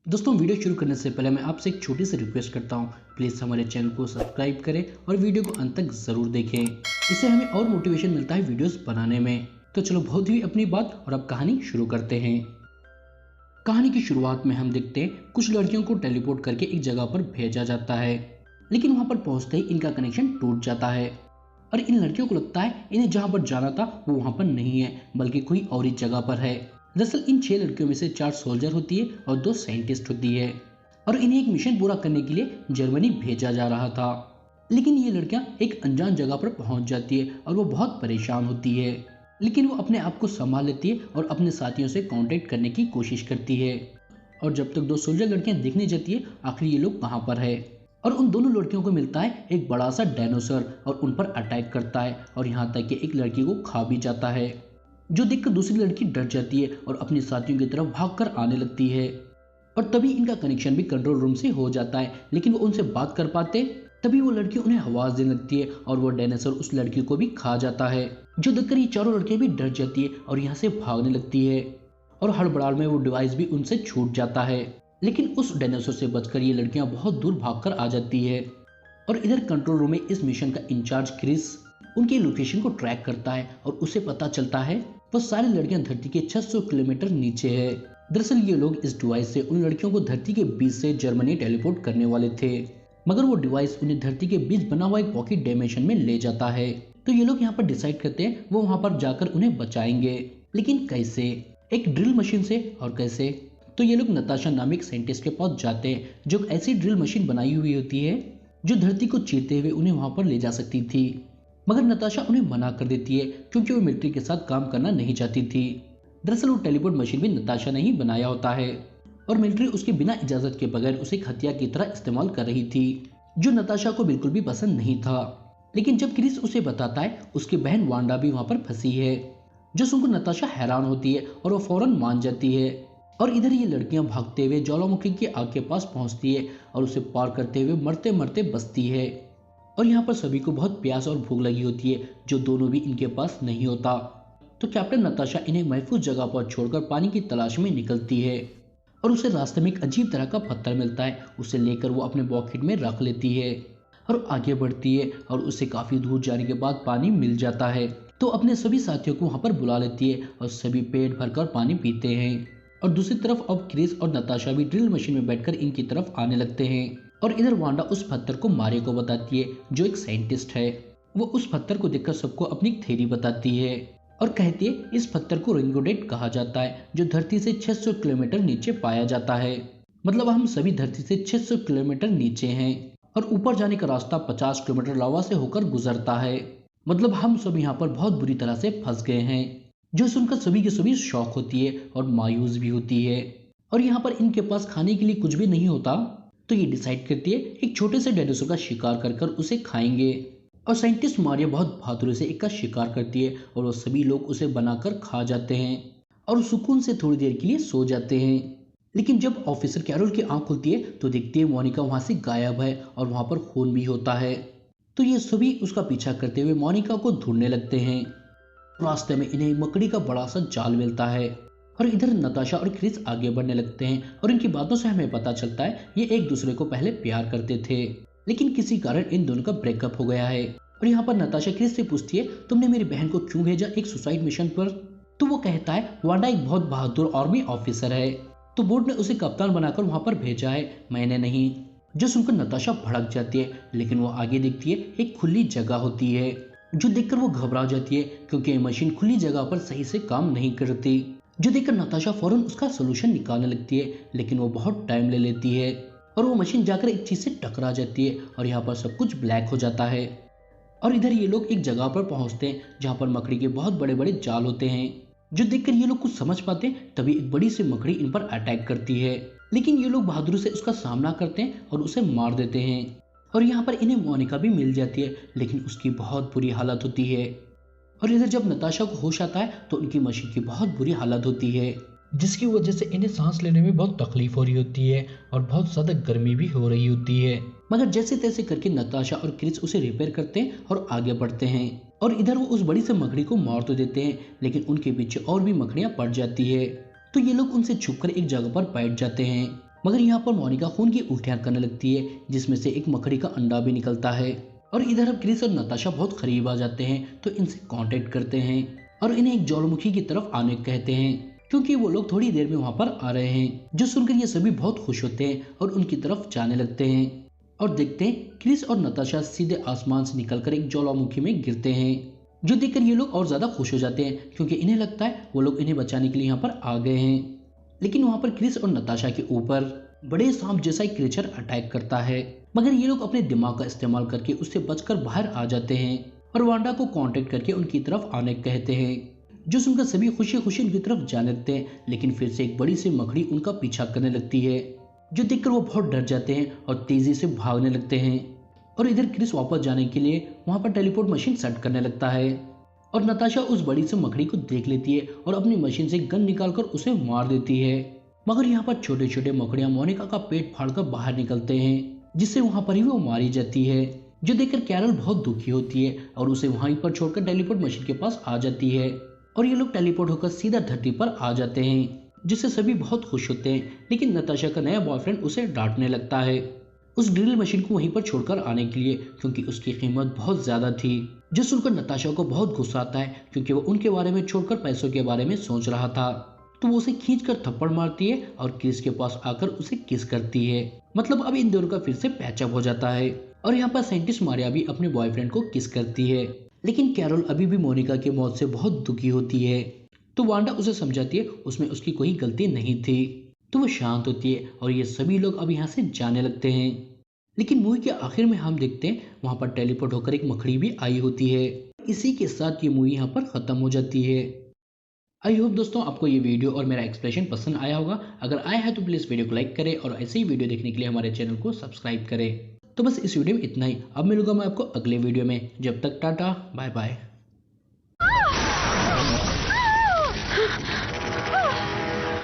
दोस्तों वीडियो शुरू करने से पहले मैं आपसे एक छोटी सी रिक्वेस्ट करता हूँ। प्लीज़ हमारे चैनल को सब्सक्राइब करें और वीडियो को अंत तक ज़रूर देखें। इससे हमें और मोटिवेशन मिलता है वीडियोस बनाने में। तो चलो बहुत हुई अपनी बात और अब कहानी शुरू करते हैं। कहानी की शुरुआत में हम देखते हैं कुछ लड़कियों को टेलीपोर्ट करके एक जगह पर भेजा जाता है, लेकिन वहाँ पर पहुँचते ही इनका कनेक्शन टूट जाता है और इन लड़कियों को लगता है इन्हें जहाँ पर जाना था वो वहाँ पर नहीं है बल्कि कोई और ही जगह पर है। दरअसल इन 6 लड़कियों में से 4 सोल्जर होती है और 2 साइंटिस्ट होती है और इन्हें एक मिशन पूरा करने के लिए जर्मनी भेजा जा रहा था। लेकिन ये लड़कियां एक अनजान जगह पर पहुंच जाती है और वो बहुत परेशान होती है, लेकिन वो अपने आप को संभाल लेती है और अपने साथियों से कांटेक्ट करने की कोशिश करती है। और जब तक 2 सोल्जर लड़कियां देखने जाती है आखिर ये लोग कहाँ पर है और उन दोनों लड़कियों को मिलता है एक बड़ा सा डायनासोर और उन पर अटैक करता है और यहाँ तक कि एक लड़की को खा भी जाता है, जो देखकर दूसरी लड़की डर जाती है और अपने साथियों की तरफ भागकर आने लगती है। और तभी इनका कनेक्शन भी कंट्रोल रूम से हो जाता है, लेकिन वो उनसे बात कर पाते तभी वो लड़की उन्हें आवाज देने लगती है और वो डायनासोर उस लड़की को भी खा जाता है, जो देखकर ये चारों लड़कियां भी डर जाती है और यहाँ से भागने लगती है और हड़बड़ाहट में वो डिवाइस भी उनसे छूट जाता है। लेकिन उस डायनासोर से बचकर ये लड़कियां बहुत दूर भागकर आ जाती है और इधर कंट्रोल रूम में इस मिशन का इंचार्ज क्रिस उनकी लोकेशन को ट्रैक करता है और उसे पता चलता है वो सारी लड़कियां धरती के 600 किलोमीटर नीचे है। दरअसल ये लोग इस डिवाइस से उन लड़कियों को धरती के बीच से जर्मनी टेलीपोर्ट करने वाले थे, मगर वो डिवाइस उन्हें धरती के बीच बना हुआ एक पॉकेट डायमेंशन में ले जाता है। तो ये लोग यहाँ पर डिसाइड करते हैं वो वहाँ पर जाकर उन्हें बचाएंगे, लेकिन कैसे? एक ड्रिल मशीन से। और कैसे? तो ये लोग नताशा नामक साइंटिस्ट के पास जाते हैं जो ऐसी ड्रिल मशीन बनाई हुई होती है जो धरती को चीरते हुए उन्हें वहां पर ले जा सकती थी, मगर नताशा उन्हें मना कर देती है क्योंकि वो मिलिट्री के साथ काम करना नहीं चाहती थी। दरअसल वो टेलीपोर्ट मशीन भी नताशा ने ही बनाया होता है और मिलिट्री उसके बिना इजाजत के बगैर उसे एक हथियार की तरह इस्तेमाल कर रही थी, जो नताशा को बिल्कुल भी पसंद नहीं था। लेकिन जब क्रिस उसे बताता है उसकी बहन वांडा भी वहां पर फंसी है, जो सुनकर नताशा हैरान होती है और वो फौरन मान जाती है। और इधर ये लड़कियां भागते हुए ज्वालामुखी की आग के पास पहुंचती है और उसे पार करते हुए मरते मरते बचती है। और यहाँ पर सभी को बहुत प्यास और भूख लगी होती है, जो दोनों भी इनके पास नहीं होता। तो कैप्टन नताशा इन्हें महफूज जगह पर छोड़कर पानी की तलाश में निकलती है और उसे रास्ते में एक अजीब तरह का पत्थर मिलता है। उसे लेकर वो अपने पॉकेट में रख लेती है और आगे बढ़ती है और उसे काफी दूर जाने के बाद पानी मिल जाता है। तो अपने सभी साथियों को वहां पर बुला लेती है और सभी पेट भरकर पानी पीते हैं। और दूसरी तरफ अब क्रिस और नताशा भी ड्रिल मशीन में बैठकर इनकी तरफ आने लगते हैं और इधर वांडा उस पत्थर को मारियो को बताती है, जो एक साइंटिस्ट है। वो उस पत्थर को देखकर सबको अपनी थ्योरी बताती है और कहती है इस पत्थर को रिंगोडेट कहा जाता है, जो धरती से 600 किलोमीटर नीचे पाया जाता है। मतलब हम सभी धरती से 600 किलोमीटर नीचे हैं और ऊपर जाने का रास्ता 50 किलोमीटर लावा से होकर गुजरता है। मतलब हम सब यहाँ पर बहुत बुरी तरह से फंस गए हैं। जो सुनकर सभी की सभी शौक होती है और मायूस भी होती है और यहाँ पर इनके पास खाने के लिए कुछ भी नहीं होता। तो ये डिसाइड करती है एक छोटे से डायनासोर का शिकार कर कर उसे खाएंगे। और साइंटिस्ट मारिया बहुत बहादुरी से एक का शिकार करती है और वो सभी लोग उसे बनाकर खा जाते हैं और सुकून से थोड़ी देर के लिए सो जाते हैं। लेकिन जब ऑफिसर कैरोल की आंख खुलती है तो देखती है मोनिका वहां से गायब है और वहां पर खून भी होता है। तो ये सभी उसका पीछा करते हुए मोनिका को ढूंढने लगते हैं। रास्ते में इन्हें मकड़ी का बड़ा सा जाल मिलता है और इधर नताशा और क्रिस आगे बढ़ने लगते हैं और इनकी बातों से हमें पता चलता है ये एक दूसरे को पहले प्यार करते थे, लेकिन किसी कारण इन दोनों का ब्रेकअप हो गया है। और यहाँ पर नताशा क्रिस से पूछती है तुमने मेरी बहन को क्यों भेजा एक सुसाइड मिशन पर? तो वो कहता है वांडा एक बहुत बहादुर आर्मी ऑफिसर है, तो बोर्ड ने उसे कप्तान बनाकर वहां पर भेजा है, मैंने नहीं। जो सुनकर नताशा भड़क जाती है, लेकिन वो आगे देखती है एक खुली जगह होती है, जो देखकर वो घबरा जाती है क्योंकि ये मशीन खुली जगह पर सही से काम नहीं करती। जो देखकर नताशा फौरन उसका सोल्यूशन निकालने लगती है, लेकिन वो बहुत टाइम ले लेती है और वो मशीन जाकर एक चीज से टकरा जाती है और यहाँ पर सब कुछ ब्लैक हो जाता है। और इधर ये लोग एक जगह पर पहुंचते हैं जहाँ पर मकड़ी के बहुत बड़े बड़े जाल होते हैं। जो देखकर ये लोग कुछ समझ पाते हैं तभी एक बड़ी सी मकड़ी इन पर अटैक करती है, लेकिन ये लोग बहादुरी से उसका सामना करते हैं और उसे मार देते हैं। और यहाँ पर इन्हें मोनिका भी मिल जाती है, लेकिन उसकी बहुत बुरी हालत होती है। और इधर जब नताशा को होश आता है तो उनकी मशीन की बहुत बुरी हालत होती है, जिसकी वजह से इन्हें सांस लेने में बहुत तकलीफ हो रही होती है और बहुत ज्यादा गर्मी भी हो रही होती है। मगर जैसे तैसे करके नताशा और क्रिस उसे रिपेयर करते हैं और आगे बढ़ते हैं। और इधर वो उस बड़ी से मकड़ी को मार तो देते हैं, लेकिन उनके पीछे और भी मकड़ियां पड़ जाती है। तो ये लोग उनसे छुपकर एक जगह पर बैठ जाते हैं, मगर यहाँ पर मोनिका खून की उल्टियां करने लगती है, जिसमें से एक मकड़ी का अंडा भी निकलता है। और इधर अब क्रिस और नताशा बहुत करीब आ जाते हैं, तो इनसे कांटेक्ट करते हैं और इन्हें एक ज्वालामुखी की तरफ आने कहते हैं, क्योंकि वो लोग थोड़ी देर में वहां पर आ रहे हैं। जो सुनकर ये सभी बहुत खुश होते हैं और उनकी तरफ जाने लगते हैं और देखते हैं क्रिस और नताशा सीधे आसमान से निकलकर एक ज्वालामुखी में गिरते हैं। जो देखकर ये लोग और ज्यादा खुश हो जाते हैं, क्योंकि इन्हें लगता है वो लोग इन्हें बचाने के लिए यहाँ पर आ गए हैं। लेकिन वहां पर क्रिस और नताशा के ऊपर बड़े सांप जैसा एक क्रिएचर अटैक करता है, मगर ये लोग अपने दिमाग का इस्तेमाल करके उससे बचकर बाहर आ जाते हैं और वांडा को कांटेक्ट करके उनकी तरफ आने कहते हैं। जो सुनकर सभी खुशी खुशी उनकी तरफ जाने लगते हैं, लेकिन फिर से एक बड़ी सी मकड़ी उनका पीछा करने लगती है। जो देखकर वो बहुत डर जाते हैं और तेजी से भागने लगते हैं। और इधर क्रिस वापस जाने के लिए वहां पर टेलीपोर्ट मशीन सेट करने लगता है और नताशा उस बड़ी सी मकड़ी को देख लेती है और अपनी मशीन से गन निकालकर उसे मार देती है। मगर यहाँ पर छोटे छोटे मकड़ियां मोनिका का पेट फाड़कर बाहर निकलते हैं, जिससे वहां पर ही वो मारी जाती है। जो देखकर कैरल बहुत दुखी होती है और उसे वहीं पर छोड़कर टेलीपोर्ट मशीन के पास आ जाती है और ये लोग टेलीपोर्ट होकर सीधा धरती पर आ जाते हैं, जिससे सभी बहुत खुश होते हैं। लेकिन नताशा का नया बॉयफ्रेंड उसे डांटने लगता है उस ड्रिल मशीन को वहीं पर छोड़कर आने के लिए, क्योंकि उसकी कीमत बहुत ज्यादा थी। जो सुनकर नताशा को बहुत गुस्सा आता है, क्योंकि वो उनके बारे में छोड़कर पैसों के बारे में सोच रहा था। तो वो उसे खींचकर थप्पड़ मारती है और क्रिस के पास आकर उसे किस करती है। मतलब अब इन दोनों का फिर से पैचअप हो जाता है। और यहाँ पर साइंटिस्ट मारिया भी अपने बॉयफ्रेंड को किस करती है, लेकिन कैरोल अभी भी मोनिका की मौत से बहुत दुखी होती है। तो वांडा उसे समझाती है उसमें उसकी कोई गलती नहीं थी। तो वो शांत होती है और ये सभी लोग अब यहाँ से जाने लगते हैं। लेकिन मूवी के आखिर में हम देखते हैं वहां पर टेलीपोर्ट होकर एक मकड़ी भी आई होती है। इसी के साथ ये मूवी यहाँ पर खत्म हो जाती है। आई होप दोस्तों आपको ये वीडियो और मेरा एक्सप्लेनेशन पसंद आया होगा। अगर आया है तो प्लीज वीडियो को लाइक करें और ऐसे ही वीडियो देखने के लिए हमारे चैनल को सब्सक्राइब करें। तो बस इस वीडियो में इतना ही। अब मिलूंगा मैं आपको अगले वीडियो में। जब तक टाटा बाय बाय।